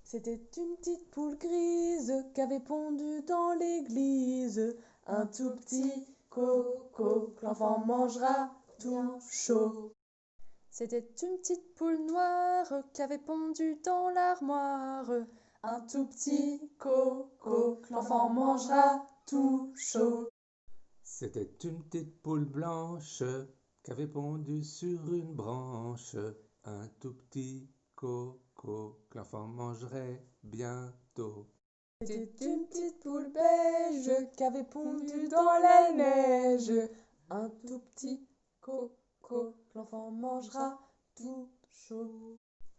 C'était une petite poule grise qu'avait pondu dans l'église un tout petit coco que l'enfant mangera tout chaud. C'était une petite poule noire qu'avait pondu dans l'armoire un tout petit coco que l'enfant mangera tout chaud. C'était une petite poule blanche qu'avait pondu sur une branche un tout petit coco que l'enfant mangerait bientôt. C'était une petite poule beige qu'avait pondu dans la neige un tout petit coco que l'enfant mangera tout chaud.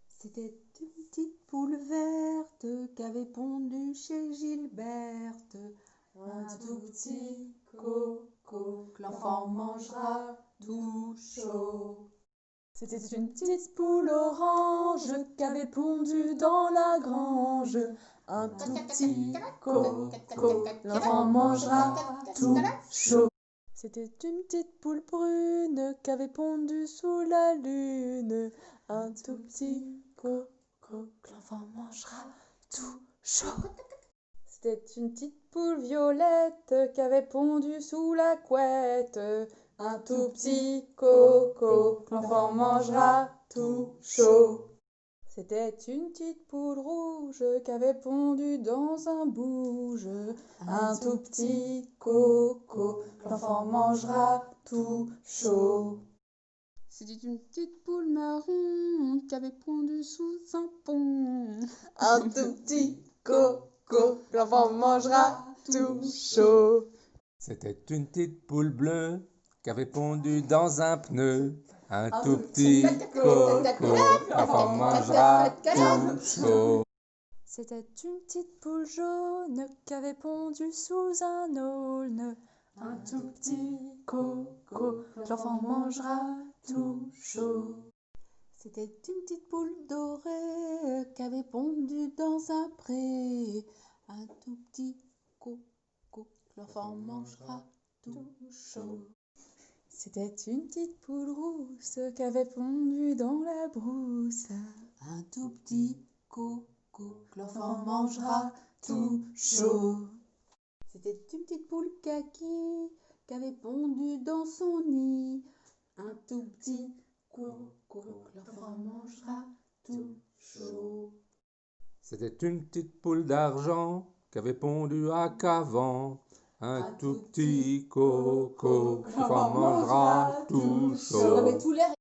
C'était une petite poule verte qu'avait pondu chez Gilberte un tout petit coco que l'enfant mangera tout chaud. C'était une petite poule orange qu'avait pondu dans la grange un tout petit coco que l'enfant mangera tout chaud. C'était une petite poule brune qu'avait pondu sous la lune un tout petit coco que l'enfant mangera tout chaud. C'était une petite poule violette qu'avait pondu sous la couette un tout petit coco que l'enfant mangera tout chaud. C'était une petite poule rouge qu'avait pondu dans un bouge un tout petit coco que l'enfant mangera tout chaud. C'était une petite poule marron qu'avait pondu sous un pont un tout petit coco que l'enfant mangera tout chaud. C'était une petite poule bleue qu'avait pondu dans un pneu un tout petit coco que l'enfant mangera tout chaud. C'était une petite poule jaune qu'avait pondu sous un aulne un tout petit coco que l'enfant mangera tout chaud. C'était une petite poule dorée qu'avait pondu dans un pré un tout petit coco que l'enfant mangera tout chaud. C'était une petite poule rousse qu'avait pondu dans la brousse un tout petit coco que l'enfant mangera tout chaud. C'était une petite poule kaki qu'avait pondu dans son nid un tout petit coco que l'enfant mangera tout chaud. C'était une petite poule d'argent qu'avait pondu à Cavan un tout petit coco que l'enfant mangera tout chaud.